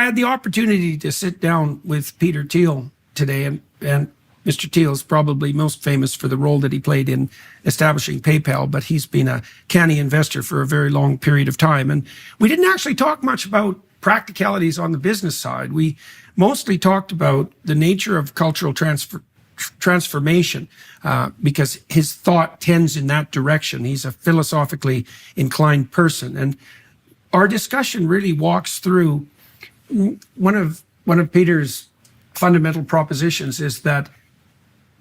had the opportunity to sit down with Peter Thiel today, and Mr. Thiel is probably most famous for the role that he played in establishing PayPal, but he's been a canny investor for a very long period of time. And we didn't actually talk much about practicalities on the business side. We mostly talked about the nature of cultural transformation, because his thought tends in that direction. He's a philosophically inclined person. And our discussion really walks through one of Peter's fundamental propositions is that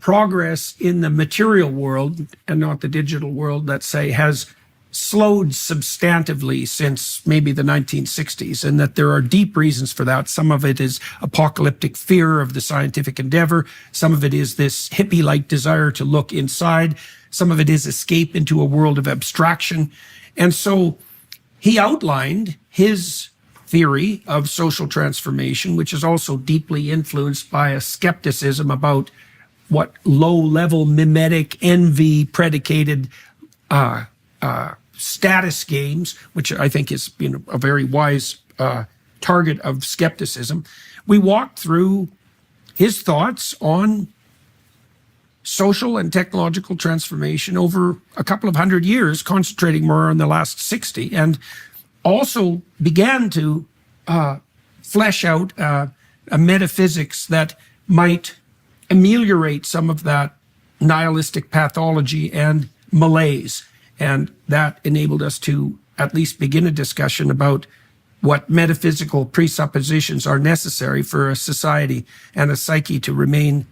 progress in the material world and not the digital world, let's say, has slowed substantively since maybe the 1960s, and that there are deep reasons for that. Some of it is apocalyptic fear of the scientific endeavor. Some of it is this hippie-like desire to look inside. Some of it is escape into a world of abstraction. And so he outlined his theory of social transformation, which is also deeply influenced by a skepticism about what low-level mimetic, envy-predicated status games, which I think is a very wise target of skepticism. We walked through his thoughts on social and technological transformation over a couple of 100 years, concentrating more on the last 60, and also began to flesh out a metaphysics that might ameliorate some of that nihilistic pathology and malaise. And that enabled us to at least begin a discussion about what metaphysical presuppositions are necessary for a society and a psyche to remain,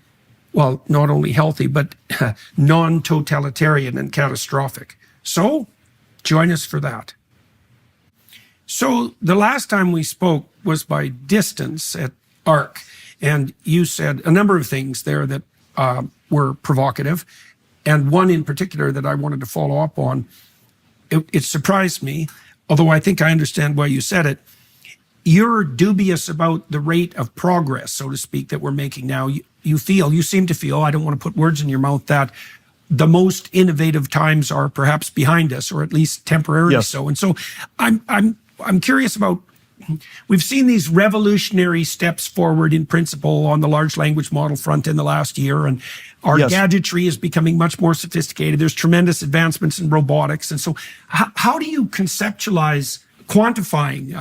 well, not only healthy, but non-totalitarian and catastrophic. So join us for that. So the last time we spoke was by distance at ARC, and you said a number of things there that were provocative, and one in particular that I wanted to follow up on. It surprised me, although I think I understand why you said it. You're dubious about the rate of progress, so to speak, that we're making now. You seem to feel, I don't want to put words in your mouth, that the most innovative times are perhaps behind us, or at least temporarily Yes. so. And so I'm curious about, we've seen these revolutionary steps forward in principle on the large language model front in the last year, and our Yes. gadgetry is becoming much more sophisticated. There's tremendous advancements in robotics. And so how do you conceptualize quantifying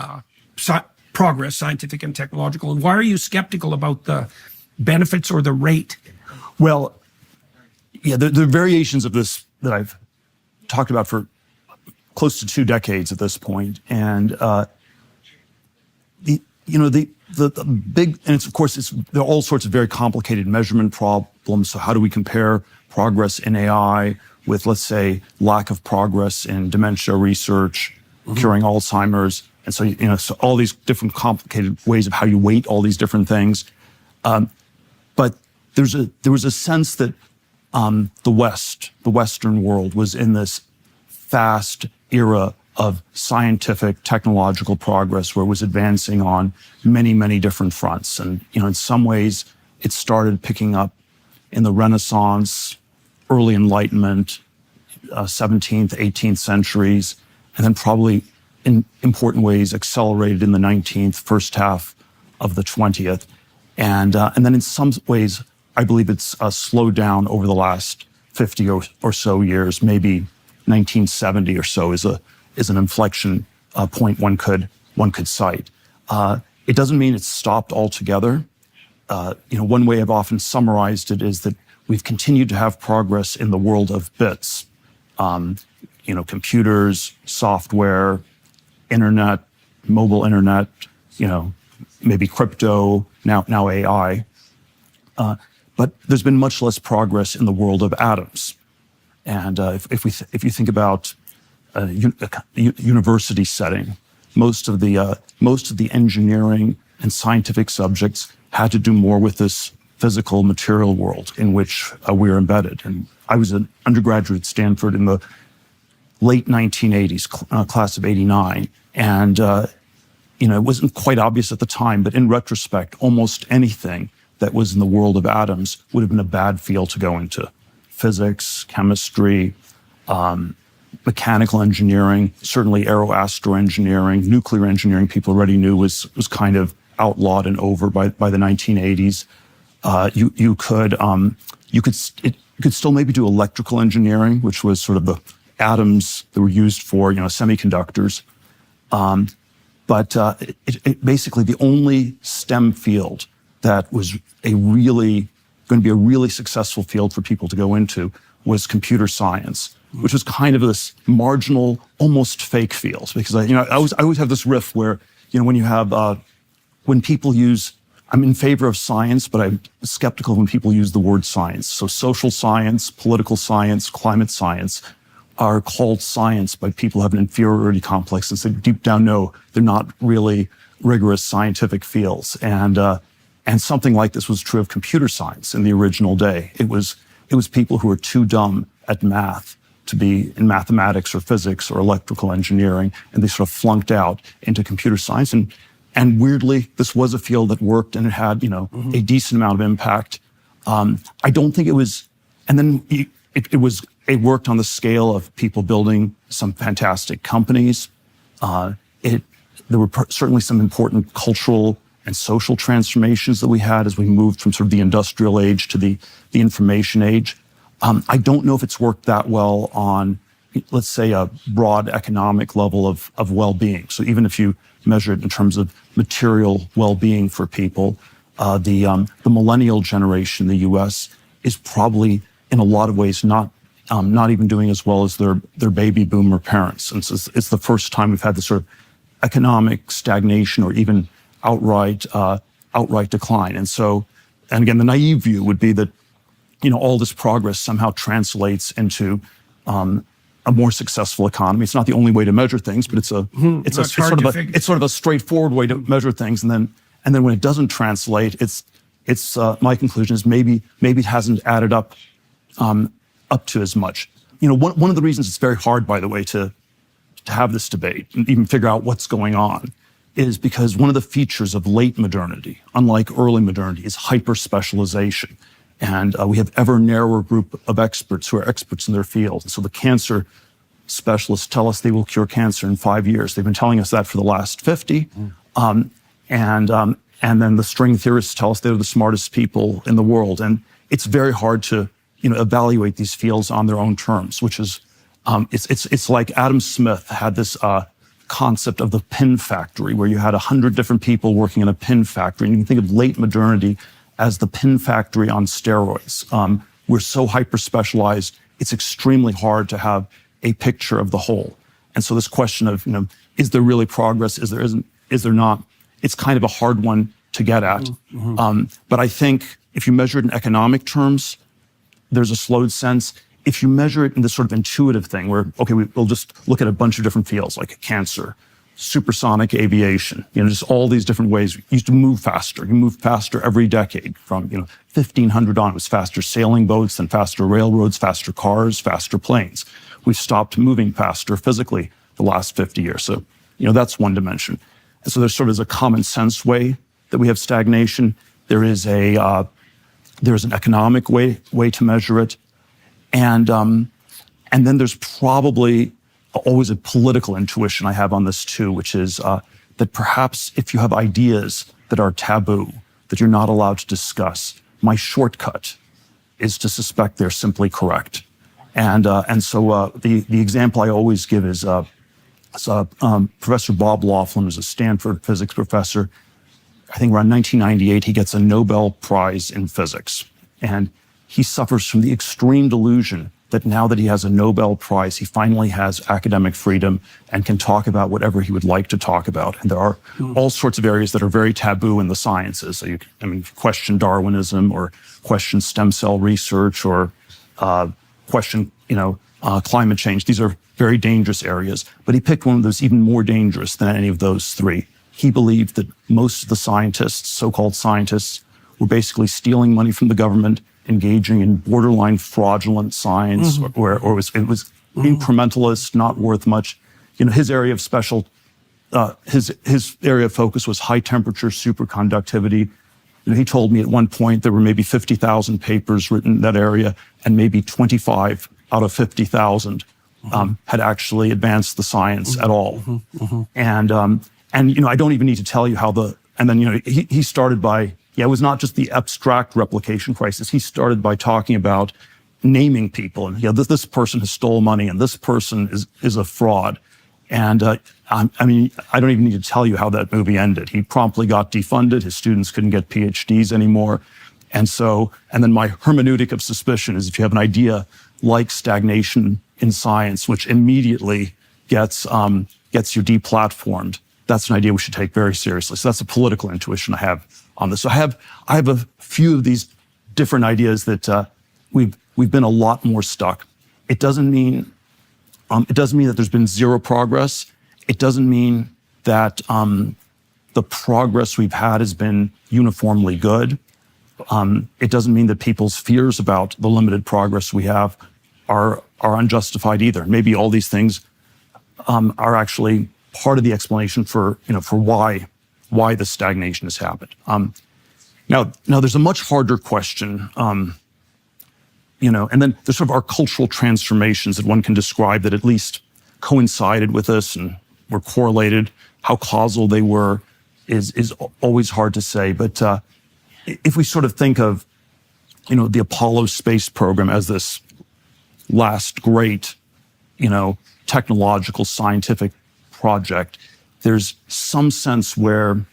progress, scientific and technological, and why are you skeptical about the benefits or the rate? Well, yeah, the variations of this that I've talked about for close to 2 decades at this point, and the big, and it's, of course, there are all sorts of very complicated measurement problems. So how do we compare progress in AI with, let's say, lack of progress in dementia research, curing Alzheimer's? And so, so all these different complicated ways of how you weight all these different things. But there was a sense that the Western world was in this fast era of scientific, technological progress where it was advancing on many, many different fronts. And, in some ways, it started picking up in the Renaissance, early Enlightenment, 17th, 18th centuries, and then probably in important ways accelerated in the 19th, first half of the 20th. And then in some ways, I believe it's slowed down over the last 50 or so years. Maybe 1970 or so is an inflection point one could cite. It doesn't mean it's stopped altogether. One way I've often summarized it is that we've continued to have progress in the world of bits. Computers, software, internet, mobile internet, maybe crypto, now AI. But there's been much less progress in the world of atoms. And if you think about a university setting, most of the engineering and scientific subjects had to do more with this physical material world in which we're embedded. And I was an undergraduate at Stanford in the late 1980s, class of '89, and it wasn't quite obvious at the time, but in retrospect, almost anything that was in the world of atoms would have been a bad field to go into. Physics, chemistry, mechanical engineering, certainly aeroastro engineering, nuclear engineering, people already knew was kind of outlawed and over by the 1980s. You could still maybe do electrical engineering, which was sort of the atoms that were used for, semiconductors. But basically the only STEM field that was going to be a really successful field for people to go into was computer science, which was kind of this marginal, almost fake field. Because I always have this riff where, when people use, I'm in favor of science, but I'm skeptical when people use the word science. So social science, political science, climate science are called science by people who have an inferiority complex and say deep down, no, they're not really rigorous scientific fields. And something like this was true of computer science in the original day. It was people who were too dumb at math to be in mathematics or physics or electrical engineering, and they sort of flunked out into computer science. And weirdly, this was a field that worked and it had, a decent amount of impact. I don't think it was, and then it worked on the scale of people building some fantastic companies. There were certainly some important cultural and social transformations that we had as we moved from sort of the industrial age to the information age. I don't know if it's worked that well on, let's say, a broad economic level of well-being. So even if you measure it in terms of material well-being for people, the millennial generation in the U.S. is probably in a lot of ways not even doing as well as their baby boomer parents. And so it's the first time we've had this sort of economic stagnation or even outright decline. And again, the naive view would be that, all this progress somehow translates into a more successful economy. It's not the only way to measure things, but it's sort of a straightforward way to measure things. And then when it doesn't translate, it's my conclusion is maybe it hasn't added up to as much. One of the reasons it's very hard, by the way, to have this debate and even figure out what's going on is because one of the features of late modernity, unlike early modernity, is hyper-specialization. And we have ever narrower group of experts who are experts in their field. And so the cancer specialists tell us they will cure cancer in 5 years. They've been telling us that for the last 50. And then the string theorists tell us they're the smartest people in the world. And it's very hard to evaluate these fields on their own terms, which is it's like Adam Smith had this concept of the pin factory, where you had 100 different people working in a pin factory. And you can think of late modernity as the pin factory on steroids. We're so hyper-specialized, it's extremely hard to have a picture of the whole. And so this question of, is there really progress? Is there not? It's kind of a hard one to get at. But I think if you measure it in economic terms, there's a slowed sense. If you measure it in this sort of intuitive thing where, okay, we'll just look at a bunch of different fields like cancer, supersonic aviation, just all these different ways. You used to move faster. You moved faster every decade from, 1500 on. It was faster sailing boats, then faster railroads, faster cars, faster planes. We've stopped moving faster physically the last 50 years. So, that's one dimension. And so there's sort of a common sense way that we have stagnation. There's an economic way to measure it. And then there's probably always a political intuition I have on this too, which is that perhaps if you have ideas that are taboo, that you're not allowed to discuss, my shortcut is to suspect they're simply correct. And so the example I always give is Professor Bob Laughlin, who's a Stanford physics professor. I think around 1998, he gets a Nobel Prize in physics. And he suffers from the extreme delusion that now that he has a Nobel Prize, he finally has academic freedom and can talk about whatever he would like to talk about. And there are all sorts of areas that are very taboo in the sciences. So question Darwinism or question stem cell research or question, climate change. These are very dangerous areas. But he picked one of those even more dangerous than any of those three. He believed that most of the scientists, so-called scientists, were basically stealing money from the government, engaging in borderline fraudulent science, or it was incrementalist, not worth much. His area of his area of focus was high temperature superconductivity. He told me at one point there were maybe 50,000 papers written in that area, and maybe 25 out of 50,000 had actually advanced the science at all. And I don't even need to tell you how And then, he started by, it was not just the abstract replication crisis. He started by talking about naming people. And this person has stolen money and this person is a fraud. And I don't even need to tell you how that movie ended. He promptly got defunded. His students couldn't get PhDs anymore. And then my hermeneutic of suspicion is if you have an idea like stagnation in science, which immediately gets you deplatformed, that's an idea we should take very seriously. So that's a political intuition I have on this. So I have a few of these different ideas that we've been a lot more stuck. It doesn't mean that there's been zero progress. It doesn't mean that the progress we've had has been uniformly good. It doesn't mean that people's fears about the limited progress we have are unjustified either. Maybe all these things are actually part of the explanation for why the stagnation has happened. Now there's a much harder question. And then there's sort of our cultural transformations that one can describe that at least coincided with this and were correlated. How causal they were is always hard to say. But if we sort of think of, the Apollo space program as this last great, technological scientific project, there's some sense where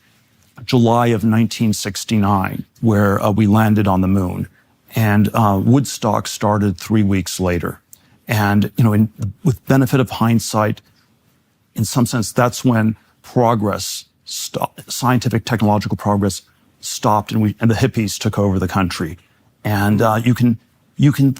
July of 1969, where we landed on the moon, and Woodstock started 3 weeks later. And, with benefit of hindsight, in some sense, that's when progress stopped, scientific, technological progress stopped, and the hippies took over the country. And you can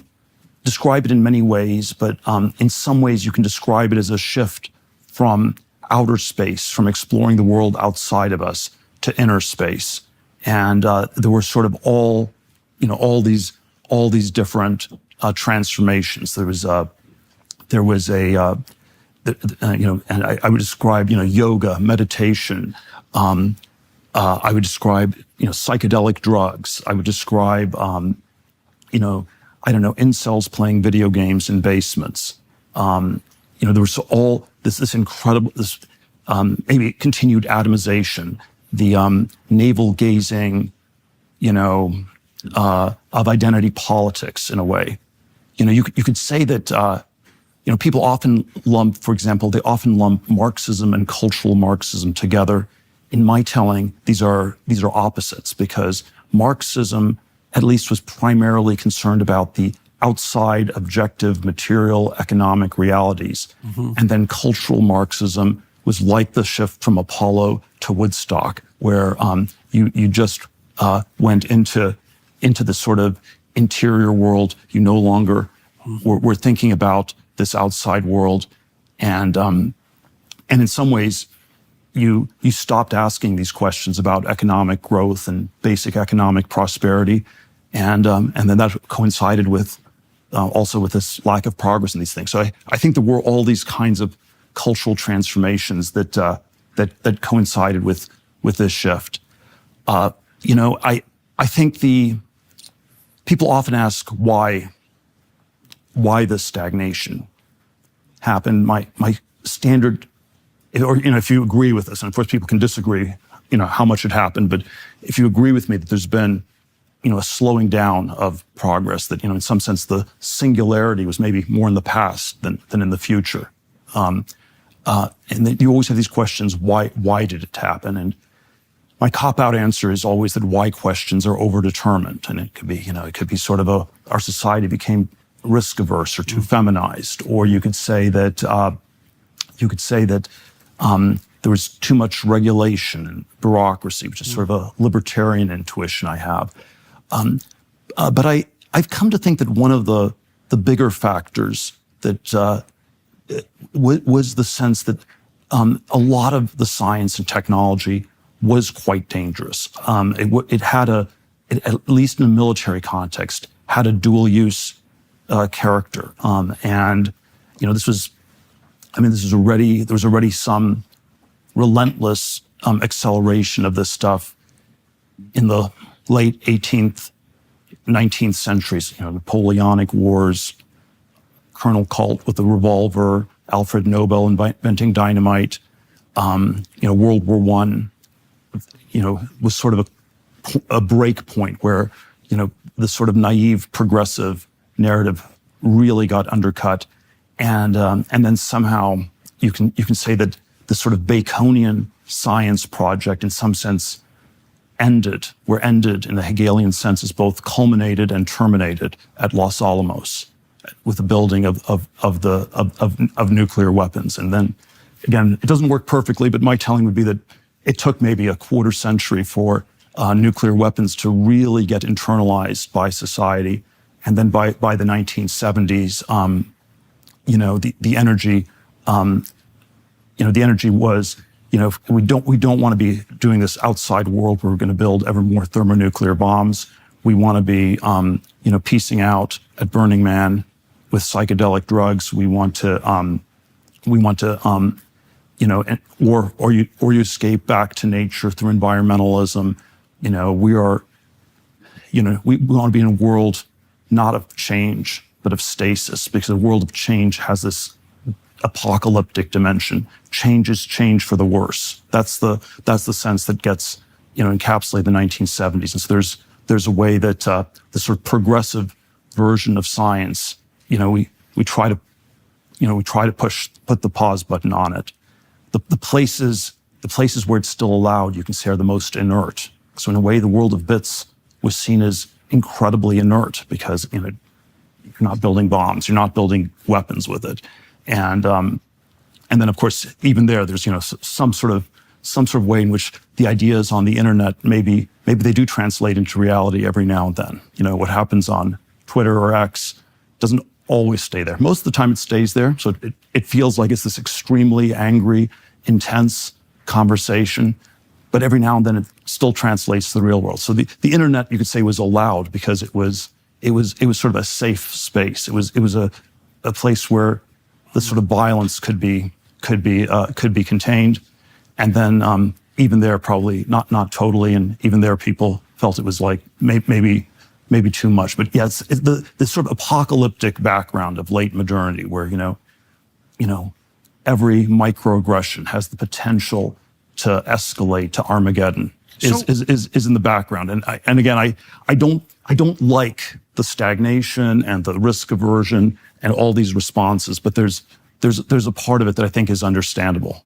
describe it in many ways, but in some ways you can describe it as a shift from outer space, from exploring the world outside of us to inner space. And there were sort of all these different transformations. There was a and I would describe, yoga, meditation. I would describe, psychedelic drugs. I would describe, incels playing video games in basements. There was all this incredible, maybe continued atomization, the navel gazing, of identity politics in a way. You could say that, people often lump Marxism and cultural Marxism together. In my telling, these are opposites, because Marxism at least was primarily concerned about the outside objective material economic realities. Mm-hmm. And then cultural Marxism was like the shift from Apollo to Woodstock, where you just went into the sort of interior world. You no longer were thinking about this outside world. And in some ways, you stopped asking these questions about economic growth and basic economic prosperity. And then that coincided with also with this lack of progress in these things. So I think there were all these kinds of cultural transformations that coincided with this shift. I think people often ask why this stagnation happened. My standard, or if you agree with this, and of course people can disagree, how much it happened, but if you agree with me that there's been a slowing down of progress, that, in some sense, the singularity was maybe more in the past than in the future. And that you always have these questions, why did it happen? And my cop-out answer is always that why questions are overdetermined. And it could be sort of our society became risk averse or too feminized, or you could say that there was too much regulation and bureaucracy, which is sort of a libertarian intuition I have. But I've come to think that one of the bigger factors that was the sense that a lot of the science and technology was quite dangerous. It had at least in a military context, had a dual use character. And there was already some relentless acceleration of this stuff in the late 18th, 19th centuries, Napoleonic Wars, Colonel Colt with the revolver, Alfred Nobel inventing dynamite, World War I, was sort of a break point where, the sort of naive progressive narrative really got undercut. And then somehow you can say that the sort of Baconian science project in some sense ended in the Hegelian sense, is both culminated and terminated at Los Alamos with the building of nuclear weapons. And then again, it doesn't work perfectly, but my telling would be that it took maybe a quarter century for nuclear weapons to really get internalized by society. And then by the 1970s, the energy, the energy was, we don't want to be doing this outside world where we're going to build ever more thermonuclear bombs. We want to be, piecing out at Burning Man with psychedelic drugs. We want to, or you escape back to nature through environmentalism. We want to be in a world not of change, but of stasis, because the world of change has this apocalyptic dimension. Change is change for the worse. That's the sense that gets, encapsulated the 1970s. And so there's a way that the sort of progressive version of science, we try to put the pause button on it. The places where it's still allowed, you can say, are the most inert. So in a way, the world of bits was seen as incredibly inert because, you're not building bombs, you're not building weapons with it. And then of course, even there's, some sort of way in which the ideas on the internet, maybe they do translate into reality every now and then. What happens on Twitter or X doesn't always stay there. Most of the time it stays there. So it feels like it's this extremely angry, intense conversation, but every now and then it still translates to the real world. So the internet, you could say, was allowed because it was sort of a safe space. It was a place where the sort of violence could be contained. And then even there, probably not totally, and even there people felt it was like maybe too much. But yeah, it's the sort of apocalyptic background of late modernity where, every microaggression has the potential to escalate to Armageddon is in the background. And again, I don't like the stagnation and the risk aversion and all these responses, but there's a part of it that I think is understandable.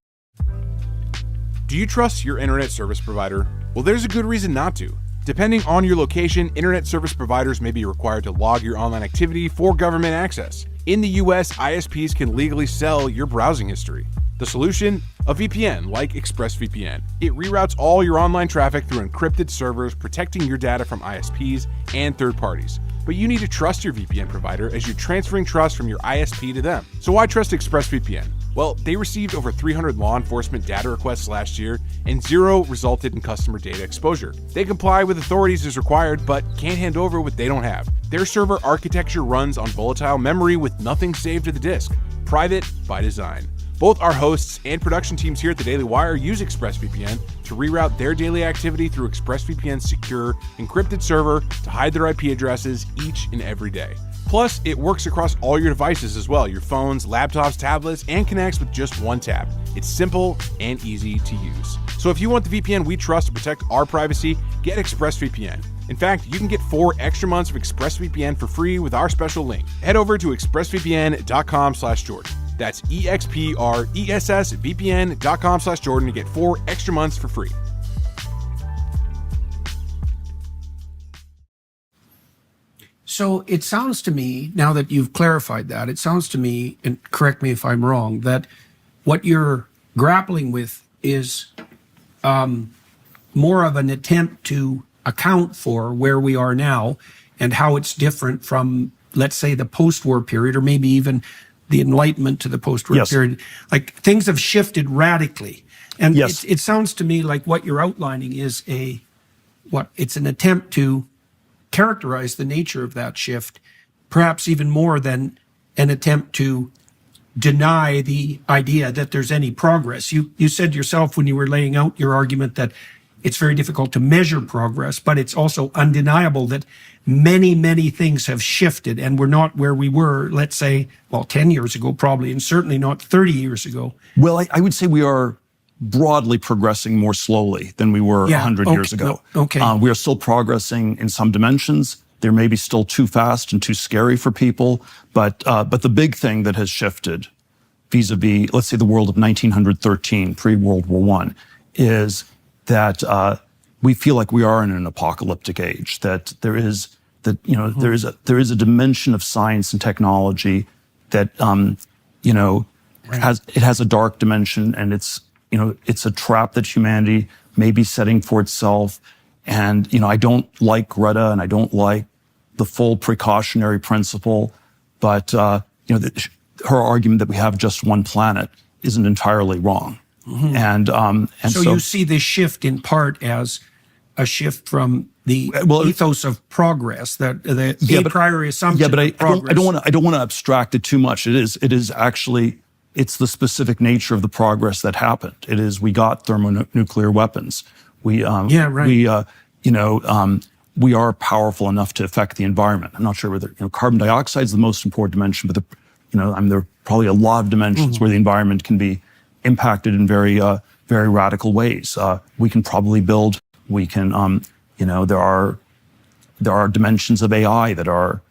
Do you trust your internet service provider? Well, there's a good reason not to. Depending on your location, internet service providers may be required to log your online activity for government access. In the US, ISPs can legally sell your browsing history. The solution? A VPN like ExpressVPN. It reroutes all your online traffic through encrypted servers, protecting your data from ISPs and third parties. But you need to trust your VPN provider as you're transferring trust from your ISP to them. So why trust ExpressVPN? Well, they received over 300 law enforcement data requests last year, and 0 resulted in customer data exposure. They comply with authorities as required, but can't hand over what they don't have. Their server architecture runs on volatile memory with nothing saved to the disk. Private by design. Both our hosts and production teams here at the Daily Wire use ExpressVPN to reroute their daily activity through ExpressVPN's secure, encrypted server to hide their IP addresses each and every day. Plus, it works across all your devices as well, your phones, laptops, tablets, and connects with just one tap. It's simple and easy to use. So if you want the VPN we trust to protect our privacy, get ExpressVPN. In fact, you can get 4 extra months of ExpressVPN for free with our special link. Head over to expressvpn.com/Jordan. That's expressvpn.com/Jordan to get 4 extra months for free. So it sounds to me, now that you've clarified that, it sounds to me, and correct me if I'm wrong, that what you're grappling with is more of an attempt to account for where we are now and how it's different from, let's say, the post-war period, or maybe even the Enlightenment to the post-war period. Like, things have shifted radically. And it sounds to me like what you're outlining is it's an attempt to characterize the nature of that shift, perhaps even more than an attempt to deny the idea that there's any progress. You said yourself when you were laying out your argument that it's very difficult to measure progress, but it's also undeniable that many, many things have shifted, and we're not where we were, let's say, 10 years ago probably, and certainly not 30 years ago. Well, I would say we are broadly progressing more slowly than we were 100 years ago. Okay. We are still progressing in some dimensions. They may be still too fast and too scary for people, but the big thing that has shifted vis-a-vis, let's say, the world of 1913, pre-World War I, is that we feel like we are in an apocalyptic age. That there is there is a dimension of science and technology that has a dark dimension, and it's a trap that humanity may be setting for itself. And I don't like Greta, and I don't like the full precautionary principle, but her argument that we have just one planet isn't entirely wrong. And so you see this shift in part as a shift from the ethos of progress, that the a priori assumption. Yeah, but I progress. don't want to abstract it too much. It is actually, it's the specific nature of the progress that happened. It is, we got thermonuclear weapons. We we are powerful enough to affect the environment. I'm not sure whether carbon dioxide is the most important dimension, but there are probably a lot of dimensions where the environment can be impacted in very radical ways. We can probably build. We can there are dimensions of AI that are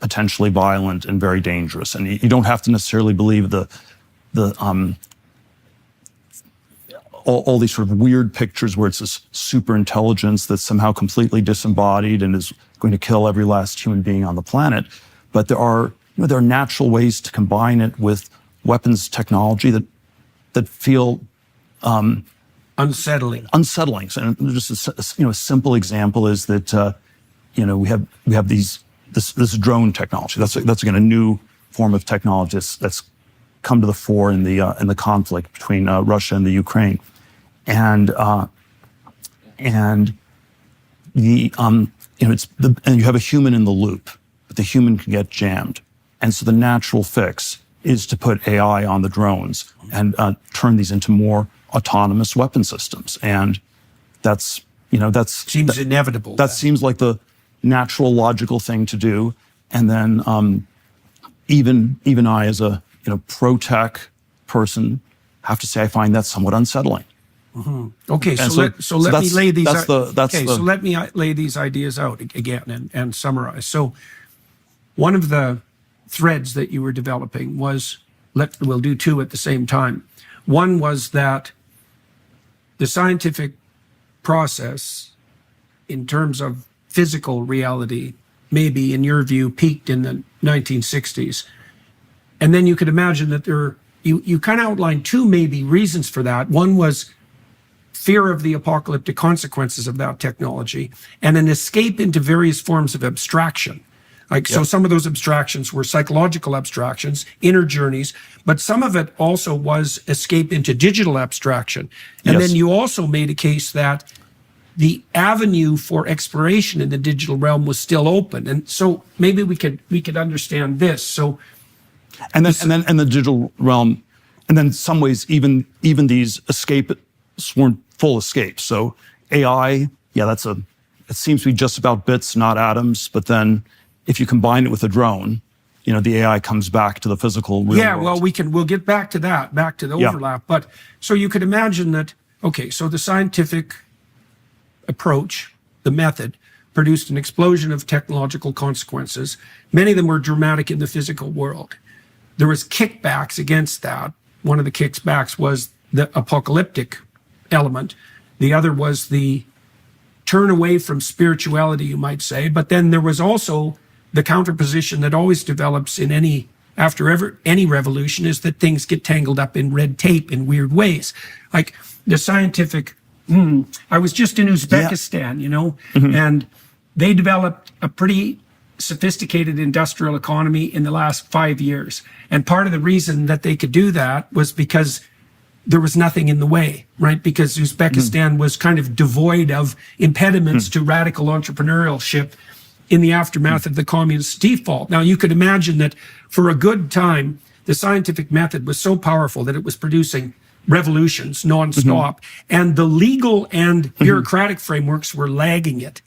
potentially violent and very dangerous, and you don't have to necessarily believe all these sort of weird pictures where it's this super intelligence that's somehow completely disembodied and is going to kill every last human being on the planet. But there are natural ways to combine it with weapons technology that feel unsettling. And just a simple example is that we have this drone technology. That's again a new form of technology that's come to the fore in the conflict between Russia and the Ukraine, and you have a human in the loop, but the human can get jammed, and so the natural fix is to put AI on the drones and turn these into more autonomous weapon systems, and that's seems inevitable. That seems like the natural, logical thing to do, and then even I, as a pro-tech person, have to say I find that somewhat unsettling. Okay, so let me lay these ideas out again and summarize. So one of the threads that you were developing was, we'll do two at the same time. One was that the scientific process, in terms of physical reality, maybe, in your view, peaked in the 1960s. And then you could imagine that you kind of outlined two maybe reasons for that. One was fear of the apocalyptic consequences of that technology, and an escape into various forms of abstraction. So some of those abstractions were psychological abstractions, inner journeys, but some of it also was escape into digital abstraction. And then you also made a case that the avenue for exploration in the digital realm was still open. And so maybe we could understand this. So and then the digital realm, and then in some ways even these escapes weren't full escapes. So AI, it seems to be just about bits, not atoms. But then if you combine it with a drone, the AI comes back to the physical real world. Well, we'll get back to that, back to the overlap. But so you could imagine that, so the scientific approach, the method, produced an explosion of technological consequences. Many of them were dramatic in the physical world. There was kickbacks against that. One of the kickbacks was the apocalyptic element. The other was the turn away from spirituality, you might say. But then there was also the counterposition that always develops in any revolution, is that things get tangled up in red tape in weird ways. Like the scientific, I was just in Uzbekistan, and they developed a pretty sophisticated industrial economy in the last 5 years. And part of the reason that they could do that was because there was nothing in the way, right? Because Uzbekistan was kind of devoid of impediments to radical entrepreneurship in the aftermath of the communist default. Now, you could imagine that for a good time, the scientific method was so powerful that it was producing revolutions nonstop, and the legal and bureaucratic frameworks were lagging it.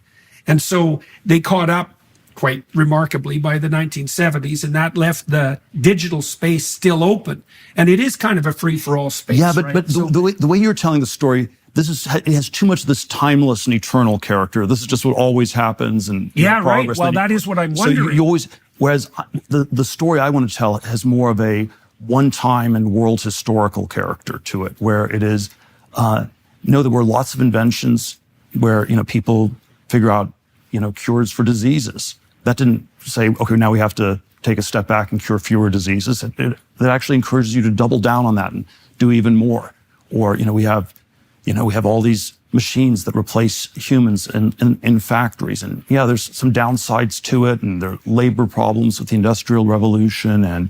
And so they caught up quite remarkably by the 1970s, and that left the digital space still open. And it is kind of a free-for-all space. Yeah, but right? but the way you're telling the story, it has too much of this timeless and eternal character. This is just what always happens, and yeah, right. progress. Well, that is what I'm wondering. So you always, whereas the story I want to tell has more of a one-time and world historical character to it, where it is, there were lots of inventions where, people figure out, cures for diseases. That didn't say, okay, now we have to take a step back and cure fewer diseases. It actually encourages you to double down on that and do even more. Or, we have all these machines that replace humans in factories. And yeah, there's some downsides to it, and there are labor problems with the Industrial Revolution, and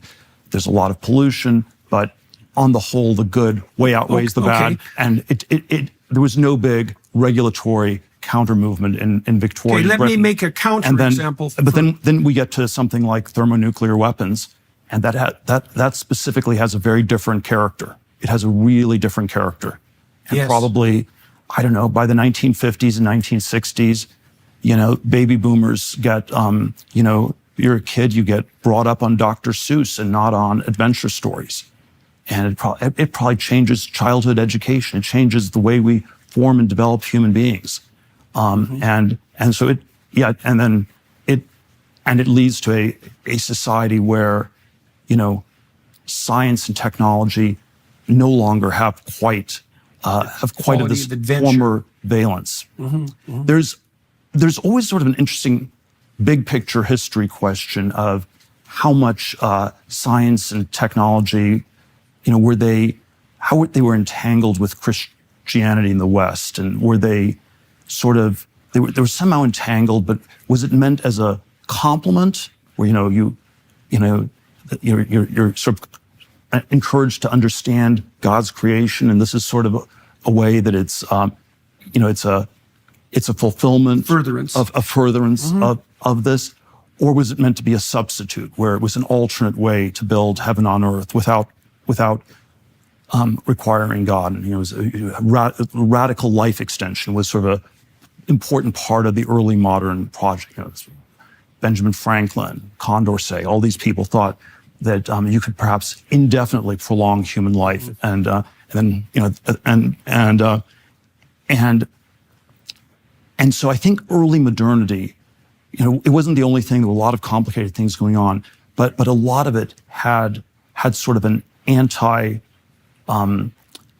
there's a lot of pollution, but on the whole, the good way outweighs the bad. And there was no big regulatory counter movement in Victorian Britain. Let me make a counter example. But then we get to something like thermonuclear weapons, and that specifically has a very different character. It has a really different character. And probably, I don't know, by the 1950s and 1960s, baby boomers get, you're a kid, you get brought up on Dr. Seuss and not on adventure stories. And it probably changes childhood education. It changes the way we form and develop human beings. And so it leads to a society where, science and technology no longer have quite of this former valence. There's always sort of an interesting big picture history question of how much science and technology, how they were entangled with Christianity in the West, and were they they were somehow entangled, but was it meant as a compliment, where you're sort of encouraged to understand God's creation, and this is sort of a way that it's a fulfillment, furtherance of this, or was it meant to be a substitute, where it was an alternate way to build heaven on earth without requiring God? And it was a radical life extension was sort of an important part of the early modern project. Benjamin Franklin, Condorcet, all these people thought that you could perhaps indefinitely prolong human life, and so I think early modernity, it wasn't the only thing. There were a lot of complicated things going on, but a lot of it had sort of an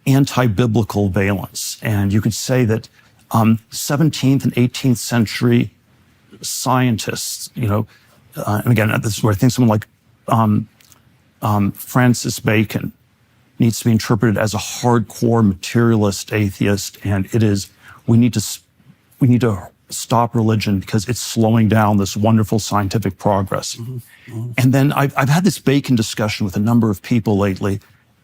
anti-biblical valence. And you could say that 17th and 18th century scientists, and again, this is where I think someone like Francis Bacon needs to be interpreted as a hardcore materialist atheist, and it is we need to stop religion because it's slowing down this wonderful scientific progress. And then I've had this Bacon discussion with a number of people lately,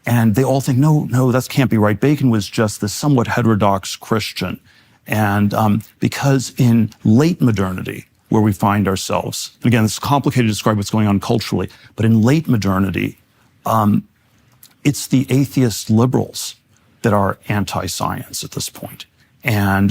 and they all think, no, that can't be right. Bacon was just this somewhat heterodox Christian. And because in late modernity, where we find ourselves, again, it's complicated to describe what's going on culturally, but in late modernity, it's the atheist liberals that are anti-science at this point. And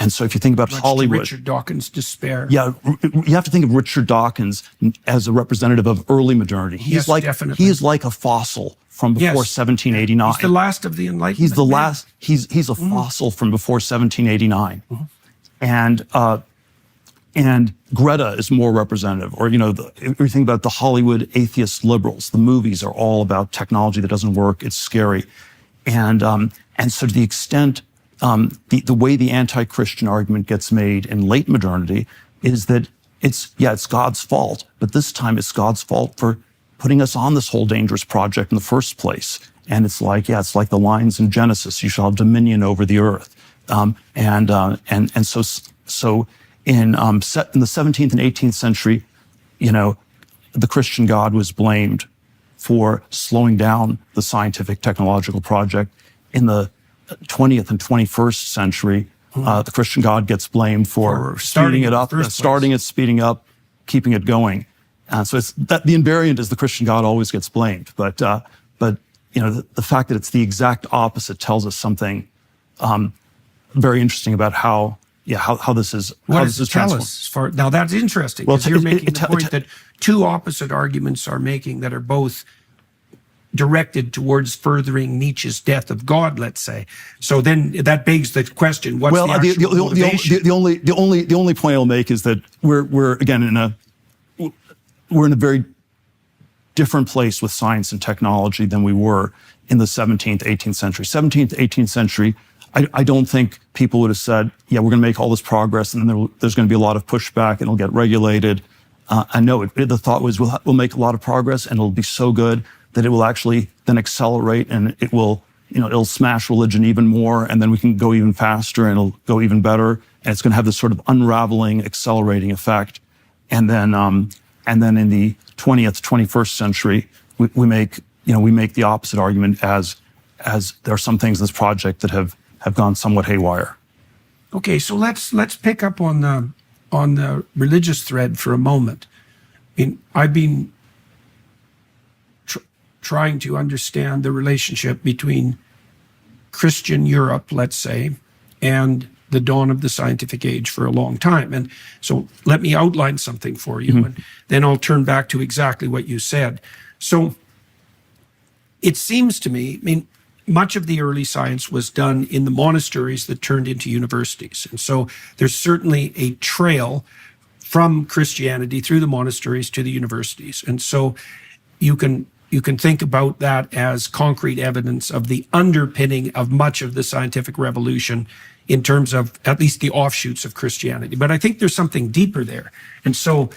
so if you think about Hollywood, Richard Dawkins' despair. Yeah, you have to think of Richard Dawkins as a representative of early modernity. He is like a fossil from before 1789. He's the last of the Enlightenment. He's the last. He's a fossil from before 1789. And Greta is more representative. Or if you think about the Hollywood atheist liberals, the movies are all about technology that doesn't work. It's scary, and so to the extent. The way the anti-Christian argument gets made in late modernity is that it's God's fault, but this time it's God's fault for putting us on this whole dangerous project in the first place. And it's like the lines in Genesis: "You shall have dominion over the earth." So in the 17th and 18th century, the Christian God was blamed for slowing down the scientific technological project. In the 20th and 21st century, the Christian God gets blamed for speeding it up, speeding up, keeping it going. So it's that the invariant is the Christian God always gets blamed. But the fact that it's the exact opposite tells us something very interesting about how how this is What how does this it tell transformed. us? Now that's interesting, Well, because you're making the point that two opposite arguments are making that are both directed towards furthering Nietzsche's death of God, let's say. So then that begs the question: what's the actual motivation? The only point I'll make is that we're again in a very different place with science and technology than we were in the 17th, 18th century. 17th, 18th century, I don't think people would have said, yeah, we're going to make all this progress, and then there's going to be a lot of pushback, and it'll get regulated. I know the thought was we'll make a lot of progress, and it'll be so good that it will actually then accelerate, and it'll smash religion even more, and then we can go even faster, and it'll go even better, and it's going to have this sort of unraveling, accelerating effect. And then in the 20th, 21st century, we make the opposite argument as there are some things in this project that have gone somewhat haywire. Okay, so let's pick up on the religious thread for a moment. I mean, I've been trying to understand the relationship between Christian Europe, let's say, and the dawn of the scientific age for a long time. And so let me outline something for you, and then I'll turn back to exactly what you said. So it seems to me, I mean, much of the early science was done in the monasteries that turned into universities. And so there's certainly a trail from Christianity through the monasteries to the universities. And so you can think about that as concrete evidence of the underpinning of much of the scientific revolution in terms of at least the offshoots of Christianity. But I think there's something deeper there. And so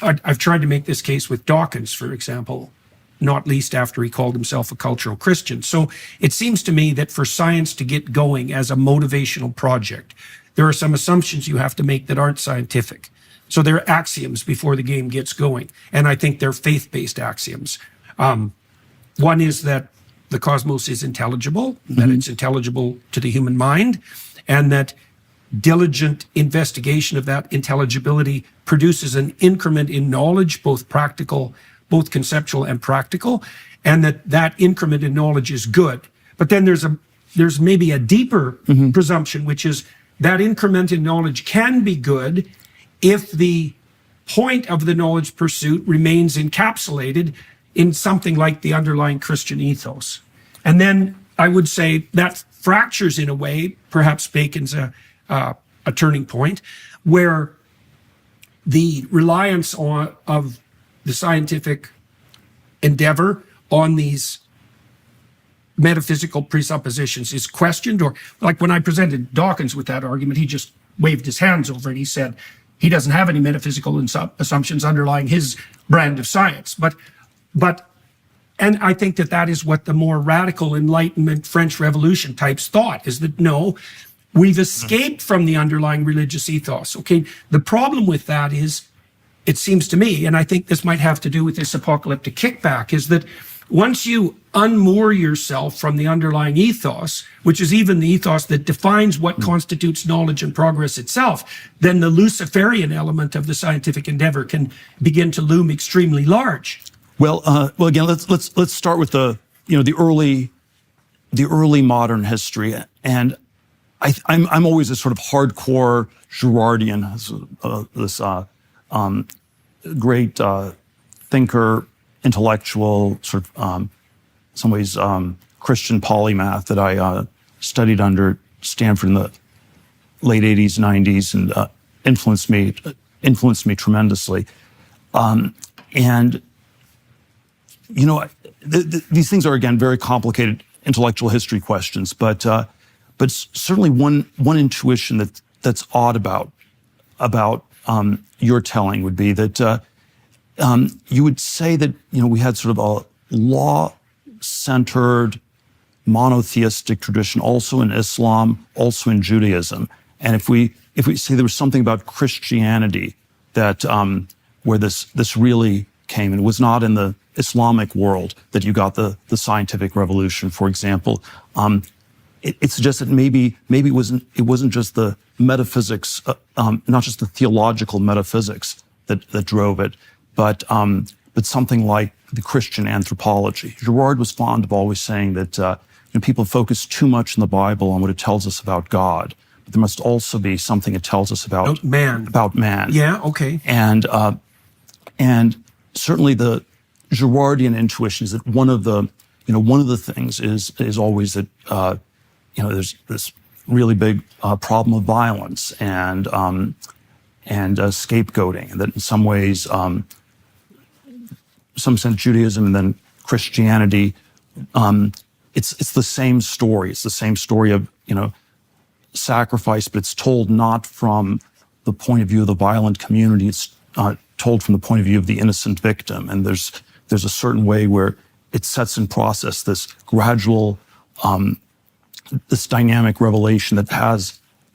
I've tried to make this case with Dawkins, for example, not least after he called himself a cultural Christian. So it seems to me that for science to get going as a motivational project, there are some assumptions you have to make that aren't scientific. So there are axioms before the game gets going. And I think they're faith-based axioms. One is that the cosmos is intelligible, that it's intelligible to the human mind, and that diligent investigation of that intelligibility produces an increment in knowledge, both conceptual and practical, and that increment in knowledge is good. But then there's maybe a deeper presumption, which is that increment in knowledge can be good if the point of the knowledge pursuit remains encapsulated in something like the underlying Christian ethos. And then I would say that fractures in a way, perhaps Bacon's a turning point, where the reliance of the scientific endeavor on these metaphysical presuppositions is questioned. Or like when I presented Dawkins with that argument, he just waved his hands over it. He said he doesn't have any metaphysical assumptions underlying his brand of science. And I think that is what the more radical Enlightenment French Revolution types thought, is that no, we've escaped from the underlying religious ethos. Okay, the problem with that is, it seems to me, and I think this might have to do with this apocalyptic kickback, is that once you unmoor yourself from the underlying ethos, which is even the ethos that defines what constitutes knowledge and progress itself, then the Luciferian element of the scientific endeavor can begin to loom extremely large. Well, again, let's start with the early modern history, and I'm always a sort of hardcore Girardian, this great thinker, intellectual, sort of in some ways Christian polymath that I studied under Stanford in the late 80s, 90s, and influenced me tremendously. And these things are, again, very complicated intellectual history questions, but certainly one intuition that's odd about your telling would be that you would say that we had sort of a law-centered monotheistic tradition, also in Islam, also in Judaism, and if we say there was something about Christianity that where this really came, and it was not in the Islamic world that you got the scientific revolution, for example. It suggests that maybe it wasn't just the metaphysics, not just the theological metaphysics that drove it, but something like the Christian anthropology. Girard was fond of always saying that people focus too much in the Bible on what it tells us about God, there must also be something it tells us about man. About man. Yeah, okay. And certainly the Girardian intuition is that one of the things is always that there's this really big problem of violence and scapegoating, and that in some ways, some sense Judaism and then Christianity, it's the same story. It's the same story of sacrifice, but it's told not from the point of view of the violent community. It's told from the point of view of the innocent victim. And there's a certain way where it sets in process this gradual, this dynamic revelation that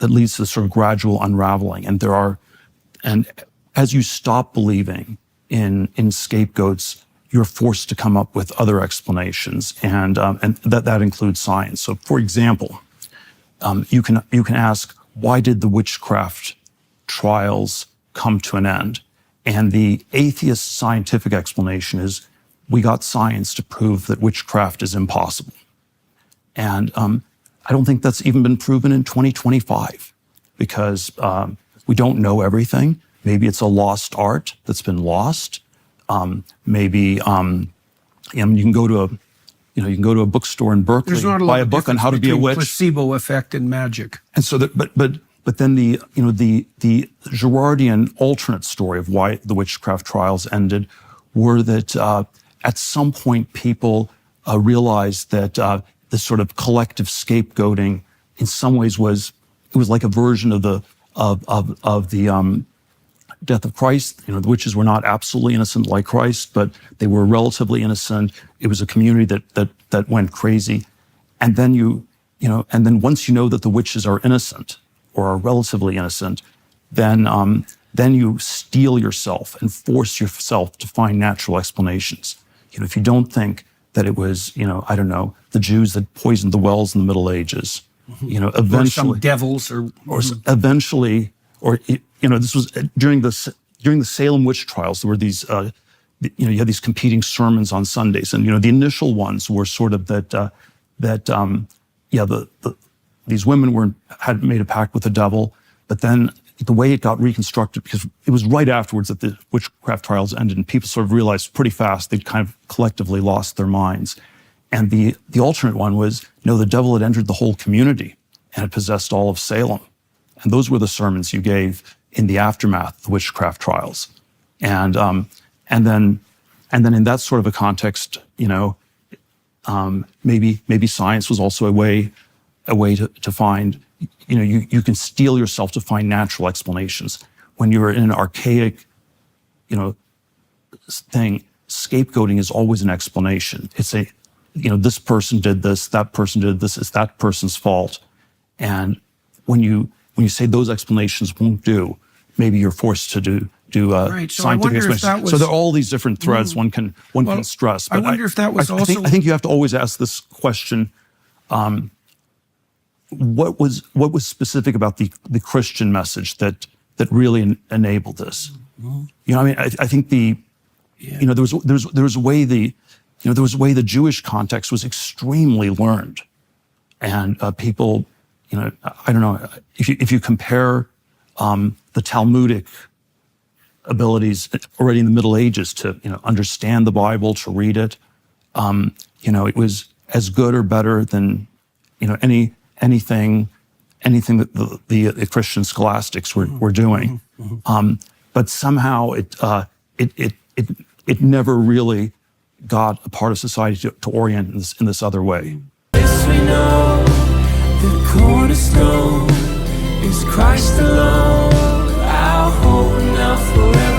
leads to this sort of gradual unraveling. And as you stop believing in scapegoats, you're forced to come up with other explanations, and that includes science. So, for example, you can ask, why did the witchcraft trials come to an end? And the atheist scientific explanation is, we got science to prove that witchcraft is impossible. And I don't think that's even been proven in 2025, because we don't know everything. Maybe it's a lost art that's been lost. Maybe you can go to a bookstore in Berkeley, buy a book on how to be a witch. Placebo effect and magic. And so but then the Girardian alternate story of why the witchcraft trials ended were that at some point people realized that this sort of collective scapegoating in some ways was like a version of the death of Christ. The witches were not absolutely innocent like Christ, but they were relatively innocent. It was a community that went crazy. And then and then once you know that the witches are innocent or are relatively innocent, then you steel yourself and force yourself to find natural explanations. If you don't think that it was, the Jews that poisoned the wells in the Middle Ages, eventually, or some devils, or eventually, this was during the Salem witch trials. There were these, you had these competing sermons on Sundays, and the initial ones were sort of these women had made a pact with the devil, but then the way it got reconstructed, because it was right afterwards that the witchcraft trials ended, and people sort of realized pretty fast they'd kind of collectively lost their minds. And the alternate one was, the devil had entered the whole community and had possessed all of Salem. And those were the sermons you gave in the aftermath of the witchcraft trials. And then in that sort of a context, maybe science was also a way to find, you can steel yourself to find natural explanations. When you're in an archaic, thing, scapegoating is always an explanation. It's this person did this, that person did this, it's that person's fault. And when you say those explanations won't do, maybe you're forced to do scientific explanations. So there are all these different threads one can stress. But I wonder if that was also... I think you have to always ask this question, what was specific about the Christian message that really enabled this? I think there was a way the Jewish context was extremely learned, and people, I don't know, if you compare the Talmudic abilities already in the Middle Ages to understand the Bible, to read it, it was as good or better than anything that the Christian scholastics were doing. But somehow it never really got a part of society to orient in this other way. Yes, we know the cornerstone is Christ alone, our hope now forever.